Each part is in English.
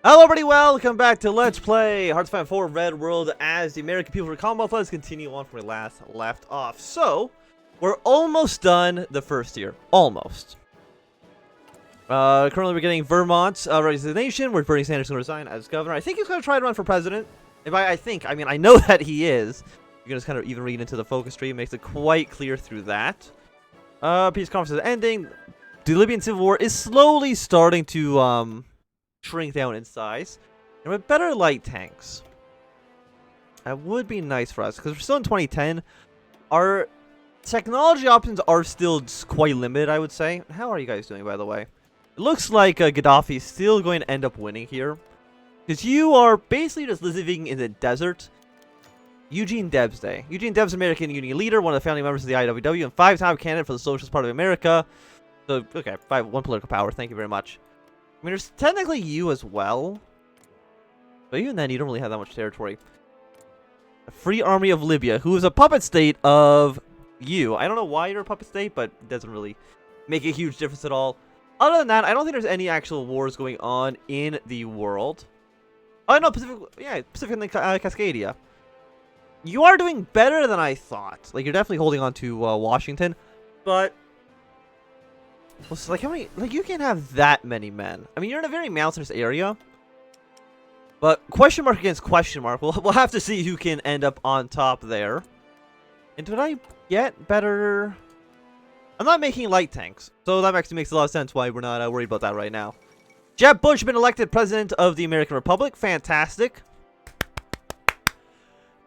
Hello everybody, welcome back to Let's Play Hardline 4 Red World as the American people for Commonwealth. Let's continue on from where we last left off. So, we're almost done the first year. Almost. Currently we're getting Vermont's resignation, where Bernie Sanders will resign as governor. I think he's going to try to run for president. I mean, I know that he is. You can just kind of even read into the focus tree. It makes it quite clear through that. Peace conference is ending. The Libyan civil war is slowly starting to, shrink down in size, and with better light tanks. That would be nice for us, because we're still in 2010. Our technology options are still quite limited, I would say. How are you guys doing, by the way? It looks like Gaddafi is still going to end up winning here, because you are basically just living in the desert. Eugene Debs Day. Eugene Debs, American Union leader, one of the founding members of the IWW, and 5-time candidate for the Socialist Party of America. So, okay, one political power. Thank you very much. I mean, there's technically you as well. But even then, you don't really have that much territory. A free army of Libya, who is a puppet state of you. I don't know why you're a puppet state, but it doesn't really make a huge difference at all. Other than that, I don't think there's any actual wars going on in the world. Oh, no, Pacific and Cascadia. You are doing better than I thought. Like, you're definitely holding on to Washington. But well, so, like, how many? Like, you can't have that many men. I mean, you're in a very mountainous area. But question mark against question mark. We'll have to see who can end up on top there. And did I get better? I'm not making light tanks, so that actually makes a lot of sense why we're not worried about that right now. Jeb Bush been elected president of the American Republic. Fantastic.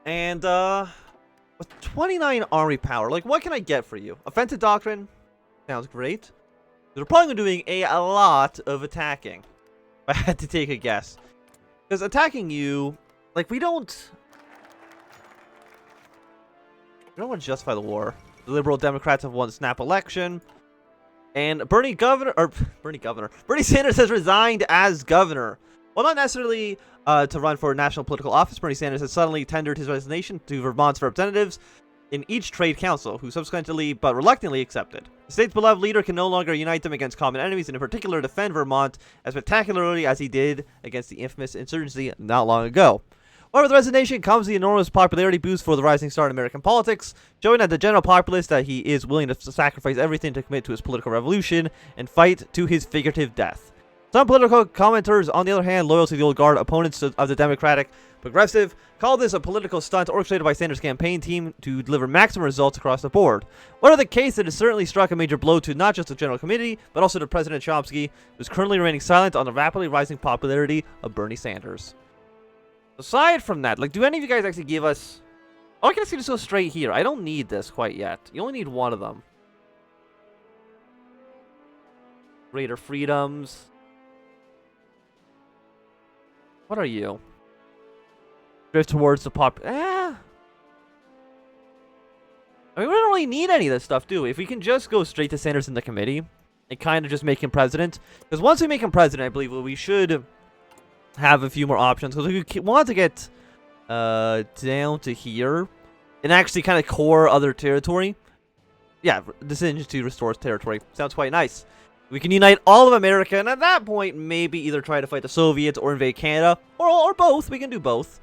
And with 29 army power, like, what can I get for you? Offensive doctrine sounds great. They're probably doing a lot of attacking, if I had to take a guess. Because attacking you, like, we don't want to justify the war. The Liberal Democrats have won the snap election. And Bernie Sanders has resigned as governor. Well, not necessarily to run for national political office. Bernie Sanders has suddenly tendered his resignation to Vermont's representatives in each trade council, who subsequently but reluctantly accepted. The state's beloved leader can no longer unite them against common enemies, and in particular defend Vermont as spectacularly as he did against the infamous insurgency not long ago. However, the resignation comes the enormous popularity boost for the rising star in American politics, showing that the general populace that he is willing to sacrifice everything to commit to his political revolution and fight to his figurative death. Some political commenters, on the other hand, loyal to the old guard, opponents of the Democratic Progressive, call this a political stunt orchestrated by Sanders' campaign team to deliver maximum results across the board. Whatever the case, it has certainly struck a major blow to not just the General Committee, but also to President Chomsky, who is currently remaining silent on the rapidly rising popularity of Bernie Sanders. Aside from that, like, do any of you guys actually give us... Oh, I can actually just go straight here. I don't need this quite yet. You only need one of them. Greater freedoms. What are you? Drift towards the pop. I mean, we don't really need any of this stuff, do we? If we can just go straight to Sanders in the committee and kind of just make him president. Because once we make him president, I believe we should have a few more options. Because we want to get down to here and actually kind of core other territory. Yeah, decision to restore territory. Sounds quite nice. We can unite all of America, and at that point, maybe either try to fight the Soviets or invade Canada, or both. We can do both.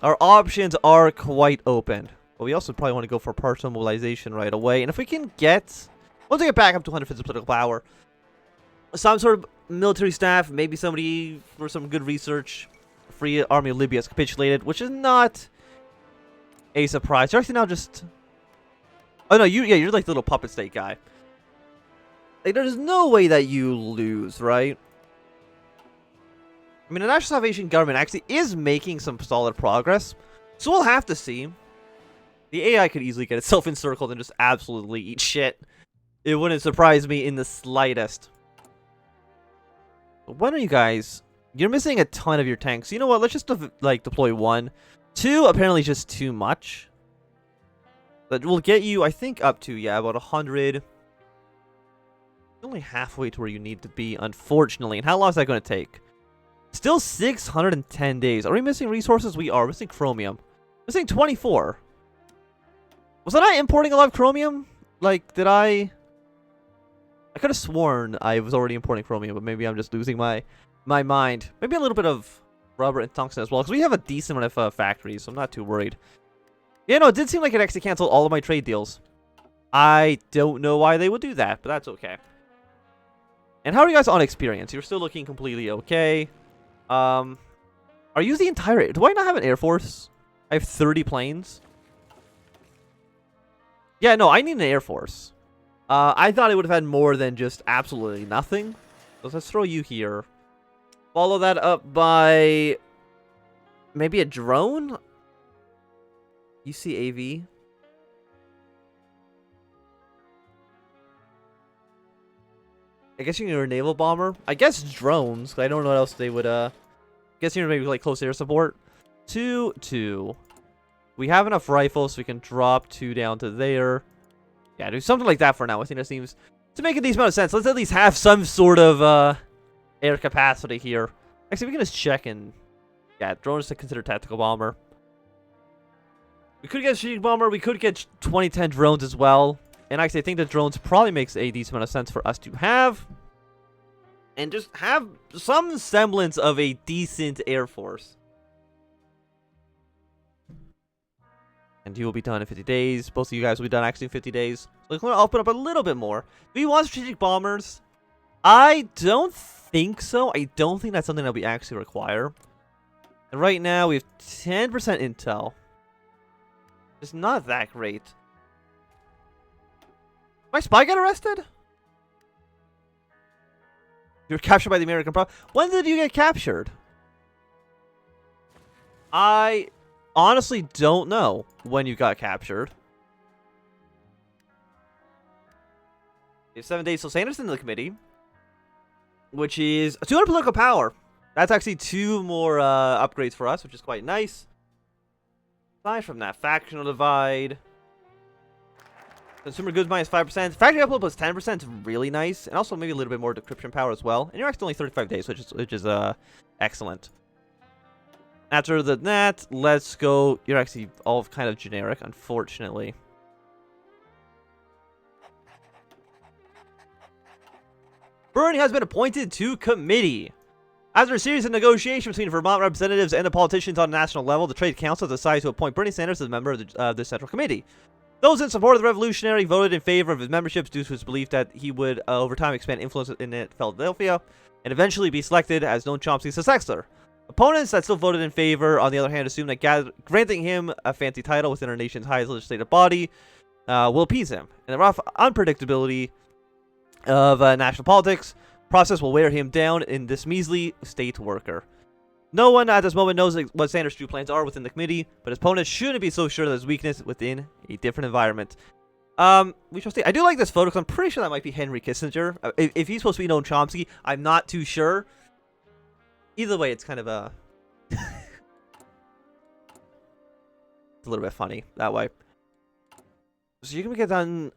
Our options are quite open. But we also probably want to go for partial mobilization right away. And if we can get... Once we get back up to 150 political power, some sort of military staff, maybe somebody for some good research. The Free Army of Libya has capitulated, which is not a surprise. You're actually now just... Oh, no, you're like the little puppet state guy. Like, there's no way that you lose, right? I mean, the National Salvation Government actually is making some solid progress. So we'll have to see. The AI could easily get itself encircled and just absolutely eat shit. It wouldn't surprise me in the slightest. But when are you guys... You're missing a ton of your tanks. You know what? Let's just, deploy one. Two, apparently just too much. That will get you, I think, up to, yeah, about 100... Only halfway to where you need to be, unfortunately. And how long is that going to take? Still 610 days. Are we missing resources? We are. We're missing chromium. Missing 24. Was I not importing a lot of chromium? Like, did I... I could have sworn I was already importing chromium, but maybe I'm just losing my my mind. Maybe a little bit of rubber and tungsten as well, because we have a decent amount of factories, so I'm not too worried. Yeah, no, it did seem like it actually canceled all of my trade deals. I don't know why they would do that, but that's okay. And how are you guys on experience? You're still looking completely okay. Are you the entire... Do I not have an Air Force? I have 30 planes. Yeah, no, I need an Air Force. I thought it would have had more than just absolutely nothing. So let's throw you here. Follow that up by... maybe a drone? UCAV? I guess you're a naval bomber. I guess drones. I don't know what else they would, guess you're maybe like close air support. 2-2. We have enough rifles so we can drop 2 down to there. Yeah, do something like that for now. I think that seems to make a decent amount of sense. Let's at least have some sort of, air capacity here. Actually, we can just check and... yeah, drones to consider tactical bomber. We could get a strategic bomber. We could get 2010 drones as well. And actually, I think the drones probably makes a decent amount of sense for us to have. And just have some semblance of a decent Air Force. And you will be done in 50 days. Both of you guys will be done actually in 50 days. So I'm going to open up a little bit more. Do you want strategic bombers? I don't think so. I don't think that's something that we actually require. And right now, we have 10% intel. It's not that great. My spy got arrested? You were captured by the American Pro. When did you get captured? I honestly don't know when you got captured. You have 7 days till Sanderson in the committee. Which is 200 political power. That's actually 2 more upgrades for us, which is quite nice. Aside from that, factional divide. Consumer goods minus 5%. Factory upload plus 10% is really nice. And also maybe a little bit more decryption power as well. And you're actually only 35 days, which is excellent. After that, let's go. You're actually all kind of generic, unfortunately. Bernie has been appointed to committee. After a series of negotiations between Vermont representatives and the politicians on a national level, the Trade Council decided to appoint Bernie Sanders as a member of the Central Committee. Those in support of the revolutionary voted in favor of his membership due to his belief that he would, over time, expand influence in Philadelphia and eventually be selected as Noam Chomsky's successor. Opponents that still voted in favor, on the other hand, assume that granting him a fancy title within our nation's highest legislative body will appease him. And the rough unpredictability of national politics process will wear him down in this measly state worker. No one at this moment knows what Sanders' true plans are within the committee, but his opponents shouldn't be so sure of his weakness within a different environment. We shall see. I do like this photo because I'm pretty sure that might be Henry Kissinger. If he's supposed to be Noam Chomsky, I'm not too sure. Either way, it's kind of a... it's a little bit funny that way. So you're going to get done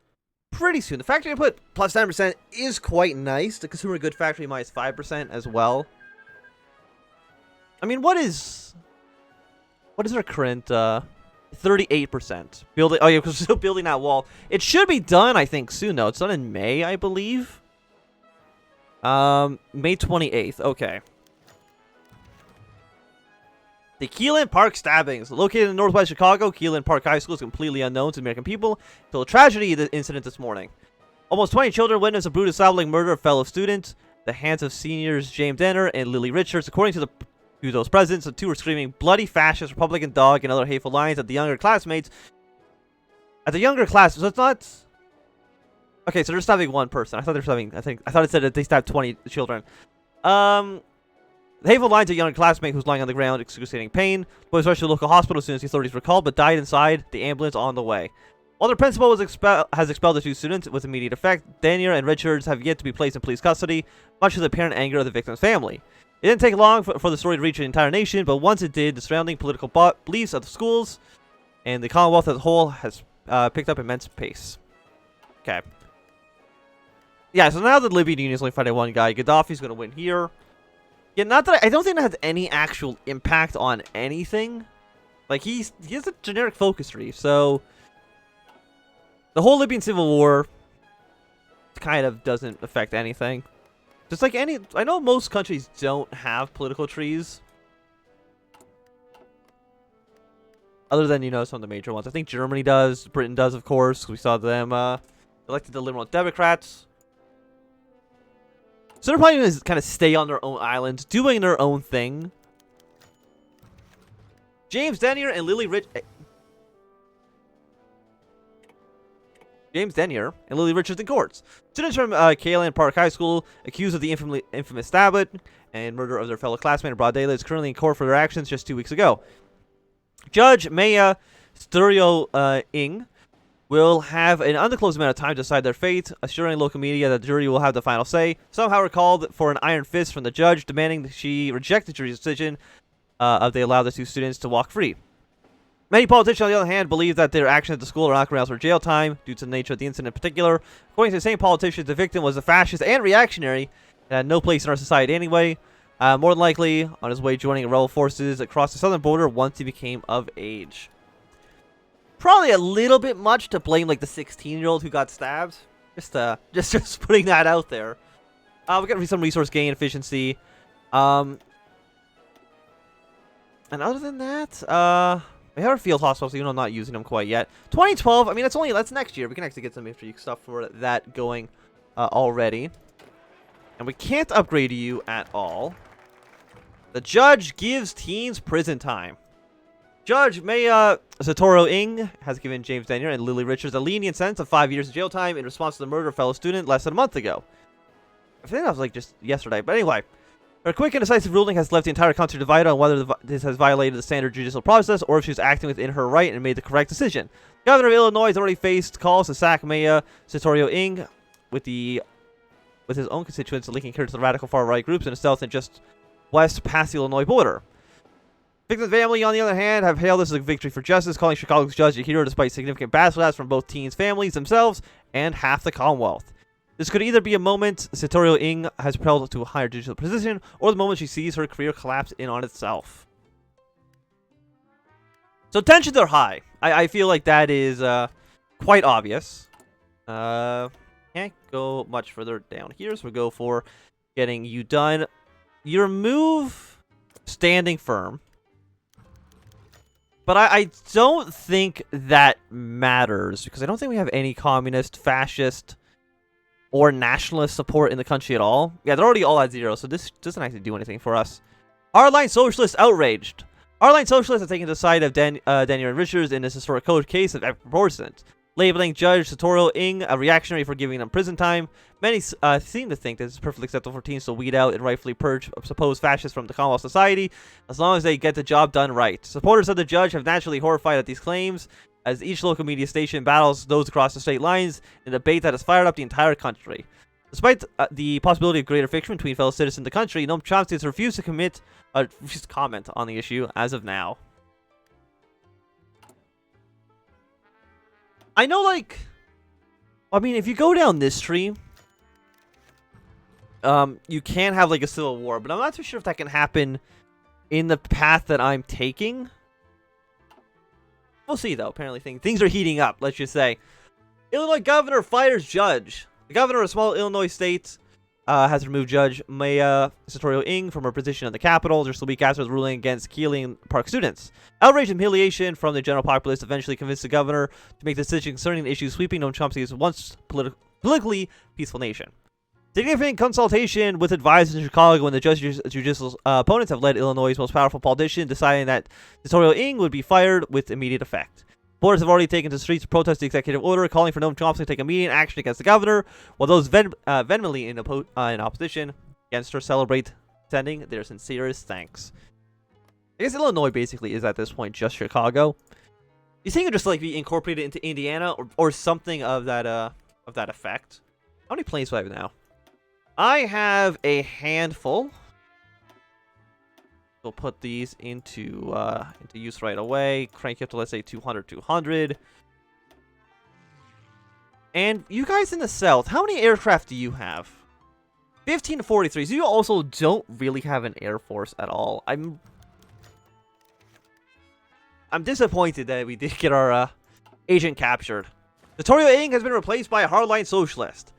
pretty soon. The factory input plus 10% is quite nice. The consumer good factory minus 5% as well. I mean, what is our current 38%? Building. Oh yeah, because we're still building that wall. It should be done, I think, soon though. It's done in May, I believe. May 28th. Okay. The Keyland Park stabbings. Located in northwest Chicago, Keyland Park High School is completely unknown to American people until a tragedy incident this morning. Almost 20 children witnessed a brutal stabbing murder of fellow students. The hands of seniors James Denner and Lily Richards. According to those present, the 2 were screaming bloody fascist, Republican dog, and other hateful lines at the younger classmates. So it's not... Okay, so they're stabbing one person. I thought they were stabbing... I thought it said that they stabbed 20 children. The hateful lines at a younger classmate who was lying on the ground, excruciating pain. Boys rushed to the local hospital as soon as the authorities were called, but died inside the ambulance on the way. While the principal has expelled the 2 students with immediate effect, Daniel and Richards have yet to be placed in police custody, much to the apparent anger of the victim's family. It didn't take long for the story to reach the entire nation, but once it did, the surrounding political beliefs of the schools and the Commonwealth as a whole has picked up immense pace. Okay. Yeah, so now the Libyan Union is only fighting one guy. Gaddafi's going to win here. Yeah, not that I don't think that has any actual impact on anything. Like, he has a generic focus tree, so... The whole Libyan civil war kind of doesn't affect anything. Just like any... I know most countries don't have political trees. Other than, you know, some of the major ones. I think Germany does. Britain does, of course. We saw them elected the Liberal Democrats. So they're probably going to kind of stay on their own island, doing their own thing. James Denyer and Lily Richards in courts. Students from Keyland Park High School, accused of the infamous stablet and murder of their fellow classmate in broad daylight, is currently in court for their actions just 2 weeks ago. Judge Maya Stereo-Ing will have an undisclosed amount of time to decide their fate, assuring local media that the jury will have the final say. Some, however, called for an iron fist from the judge, demanding that she reject the jury's decision of they allow the 2 students to walk free. Many politicians, on the other hand, believe that their actions at the school are not grounds for jail time due to the nature of the incident in particular. According to the same politicians, the victim was a fascist and reactionary and had no place in our society anyway. More than likely, on his way joining rebel forces across the southern border once he became of age. Probably a little bit much to blame like the 16-year-old who got stabbed. Just putting that out there. We're gonna some resource gain efficiency. And other than that, we have our field hospitals, even though I'm not using them quite yet. 2012. I mean, that's next year. We can actually get some infantry stuff for that going already. And we can't upgrade you at all. The judge gives teens prison time. Judge Maya Satoru-Ing has given James Denyer and Lily Richards a lenient sentence of 5 years of jail time in response to the murder of a fellow student less than a month ago. I think that was like just yesterday. But anyway, her quick and decisive ruling has left the entire country divided on whether this has violated the standard judicial process or if she's acting within her right and made the correct decision. The governor of Illinois has already faced calls to sack Maya Satoru-Ing with his own constituents linking her to the radical far-right groups in the south and just west past the Illinois border. Victim's family, on the other hand, have hailed this as a victory for justice, calling Chicago's judge a hero despite significant backlash from both teens' families themselves and half the Commonwealth. This could either be a moment Satoru-Ing has propelled to a higher judicial position, or the moment she sees her career collapse in on itself. So tensions are high. I feel like that is quite obvious. Can't go much further down here, so we'll go for getting you done. Your move, standing firm. But I don't think that matters, because I don't think we have any communist, fascist, or nationalist support in the country at all. Yeah, they're already all at 0, so this doesn't actually do anything for us. Hardline socialists outraged. Hardline socialists have taken the side of Denyer and Richards in this historic code case of proportionate, labeling Judge Satoru-Ing a reactionary for giving them prison time. Many seem to think that it's perfectly acceptable for teens to weed out and rightfully purge supposed fascists from the Commonwealth society, as long as they get the job done right. Supporters of the judge have naturally horrified at these claims, as each local media station battles those across the state lines in a debate that has fired up the entire country. Despite the possibility of greater friction between fellow citizens in the country, Noam Chomsky has refused to comment on the issue as of now. I know, like, I mean, if you go down this stream, you can have, like, a civil war, but I'm not too sure if that can happen in the path that I'm taking. We'll see, though. Apparently, things are heating up, let's just say. Illinois governor fires judge. The governor of a small Illinois state has removed Judge Maya Satoru-Ing from her position at the Capitol just a week after the ruling against Keyland Park students. Outrage and humiliation from the general populace eventually convinced the governor to make the decision concerning the issue sweeping Noam Chomsky's once politically peaceful nation. Significant consultation with advisors in Chicago and the judge's judicial opponents have led Illinois' most powerful politician deciding that Satoru-Ing would be fired with immediate effect. Supporters have already taken to the streets to protest the executive order, calling for Noam Chomsky to take immediate action against the governor, while those vehemently in opposition against her celebrate sending their sincerest thanks. I guess Illinois basically is at this point just Chicago. You think it would just like be incorporated into Indiana or something of that effect? How many planes do I have now? I have a handful. We'll put these into use right away. Crank up to, let's say, 200. And you guys in the south, how many aircraft do you have? 15 to 43. So you also don't really have an air force at all. I'm disappointed that we did get our agent captured. Satoru-Ing has been replaced by a hardline socialist.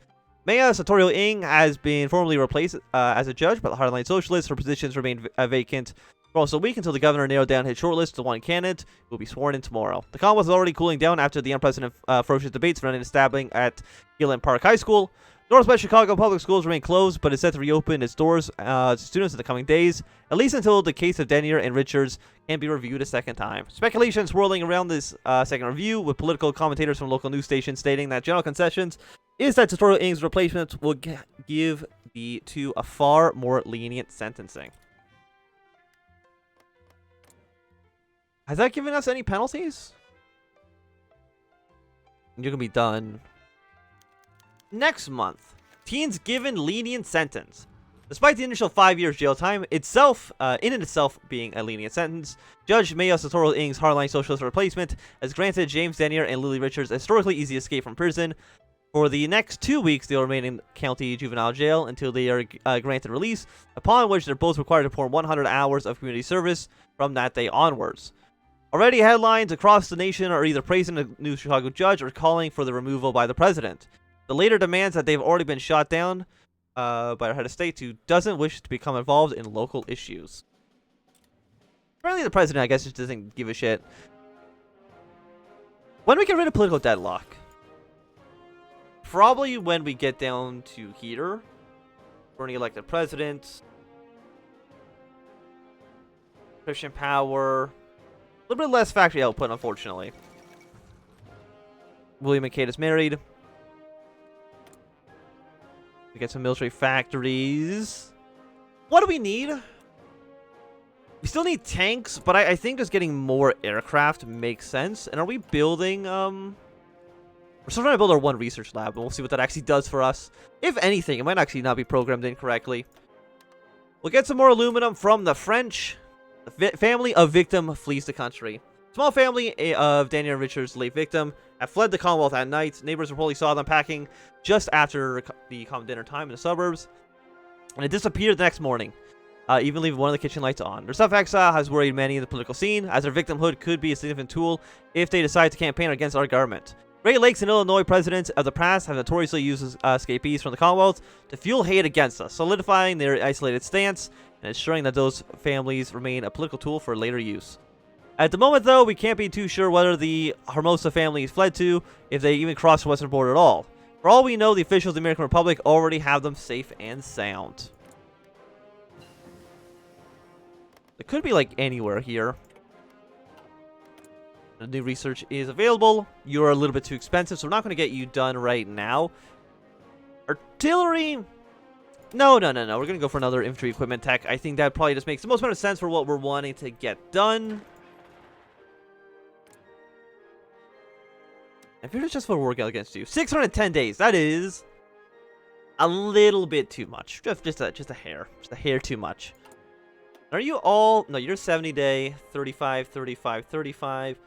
Maya Satorio Ing has been formally replaced as a judge by the Hardline socialists. Her positions remain vacant for almost a week until the governor narrowed down his shortlist to one candidate who will be sworn in tomorrow. The Commonwealth is already cooling down after the unprecedented ferocious debates surrounding the stabbing at Keyland Park High School. Northwest Chicago public schools remain closed, but is set to reopen its doors to students in the coming days, at least until the case of Denier and Richards can be reviewed a second time. Speculation swirling around this second review, with political commentators from local news stations stating that general concessions is that Satorio Ing's replacement will give the two a far more lenient sentencing. Has that given us any penalties? You can be done next month. Teens given lenient sentence. Despite the initial 5 years jail time itself, in and itself being a lenient sentence, Judge Maya Satorio Ing's hardline socialist replacement has granted James Denier and Lily Richards a historically easy escape from prison. For the next 2 weeks, they'll remain in county juvenile jail until they are granted release, upon which they're both required to perform 100 hours of community service from that day onwards. Already, headlines across the nation are either praising the new Chicago judge or calling for the removal by the president. The later demands that they've already been shot down by our head of state, who doesn't wish to become involved in local issues. Apparently the president, I guess, just doesn't give a shit. When do we get rid of political deadlock? Probably when we get down to here. We're going to elect a president. Christian power. A little bit less factory output, unfortunately. William and Kate is married. We get some military factories. What do we need? We still need tanks, but I think just getting more aircraft makes sense. And are we building, we're still trying to build our one research lab, and we'll see what that actually does for us. If anything, it might actually not be programmed incorrectly. We'll get some more aluminum from the French. The family of victim flees the country. Small family of Daniel Richards' late victim have fled the Commonwealth at night. Neighbors reportedly saw them packing just after the common dinner time in the suburbs, and it disappeared the next morning, even leaving one of the kitchen lights on. Their self-exile has worried many in the political scene, as their victimhood could be a significant tool if they decide to campaign against our government. Great Lakes and Illinois presidents of the past have notoriously used escapees from the Commonwealth to fuel hate against us, solidifying their isolated stance and ensuring that those families remain a political tool for later use. At the moment, though, we can't be too sure whether the Hermosa family fled to, if they even crossed the western border at all. For all we know, the officials of the American Republic already have them safe and sound. It could be, like, anywhere here. The new research is available. You're a little bit too expensive, so we're not going to get you done right now. Artillery? No. We're going to go for another infantry equipment tech. I think that probably just makes the most amount of sense for what we're wanting to get done. If you're just for working against you, 610 days. That is a little bit too much. Just a hair too much. Are you all? No, you're 70 day, 35, 35, 35.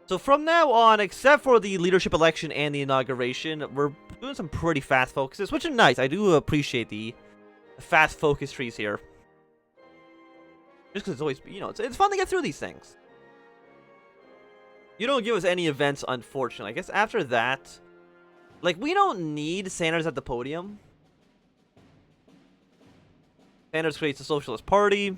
So from now on, except for the leadership election and the inauguration, we're doing some pretty fast focuses, which are nice. I do appreciate the fast focus trees here. Just because it's always, it's fun to get through these things. You don't give us any events, unfortunately. I guess after that, like, we don't need Sanders at the podium. Sanders creates a socialist party.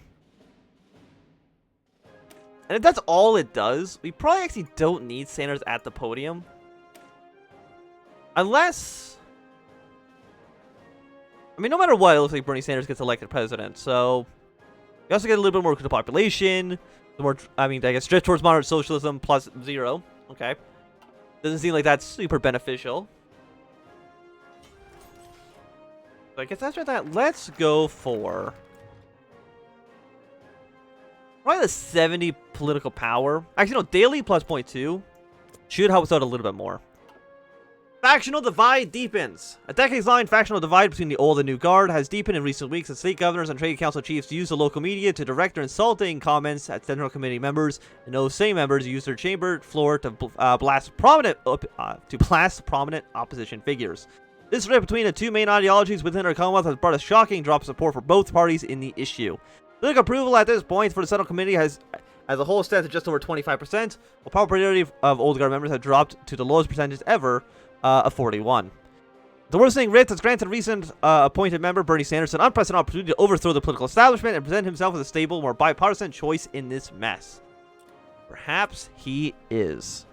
And if that's all it does, we probably actually don't need Sanders at the podium. Unless... I mean, no matter what, it looks like Bernie Sanders gets elected president. So, we also get a little bit more to the population. The more, I guess, drift towards moderate socialism plus 0. Okay. Doesn't seem like that's super beneficial. So I guess after that, let's go for... probably the 70 political power. Actually, no, daily plus 0.2 should help us out a little bit more. Factional divide deepens. A decades-long factional divide between the old and new guard has deepened in recent weeks as state governors and trade council chiefs use the local media to direct their insulting comments at Central Committee members, and those same members use their chamber floor to blast prominent opposition figures. This rift between the two main ideologies within our Commonwealth has brought a shocking drop of support for both parties in the issue. Political approval at this point for the Central Committee has, as a whole, stands at just over 25%, while popularity of old guard members have dropped to the lowest percentage ever, of 41. The worsening writ has granted recent appointed member Bernie Sanders an unprecedented opportunity to overthrow the political establishment and present himself as a stable, more bipartisan choice in this mess. Perhaps he is.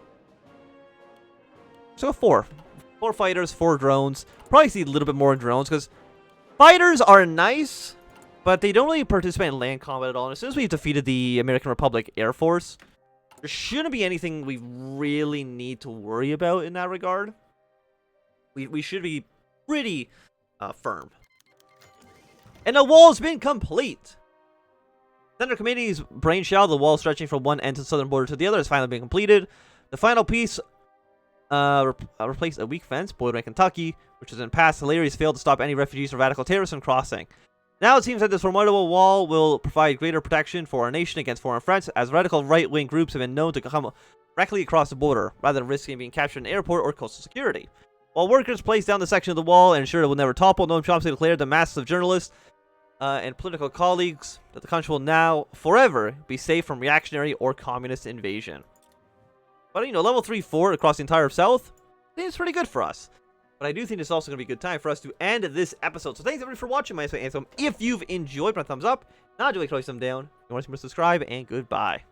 So 4 fighters, 4 drones. Probably see a little bit more in drones because fighters are nice, but they don't really participate in land combat at all. And as soon as we've defeated the American Republic Air Force, there shouldn't be anything we really need to worry about in that regard. We should be pretty firm. And the wall's been complete. Senator Committee's brainchild, the wall stretching from one end of the southern border to the other, has finally been completed. The final piece replaced a weak fence, bordering Kentucky, which has in past hilarious failed to stop any refugees or radical terrorists from crossing. Now it seems that this formidable wall will provide greater protection for our nation against foreign threats, as radical right-wing groups have been known to come directly across the border, rather than risking being captured in an airport or coastal security. While workers place down the section of the wall and ensure it will never topple, Noam Chomsky declared to masses of journalists and political colleagues that the country will now forever be safe from reactionary or communist invasion. But, you know, level 3-4 across the entire South seems pretty good for us. But I do think it's also going to be a good time for us to end this episode. So thanks everybody for watching my Anthem. If you've enjoyed, put a thumbs up. Not do a thumb down. If you want to subscribe, and goodbye.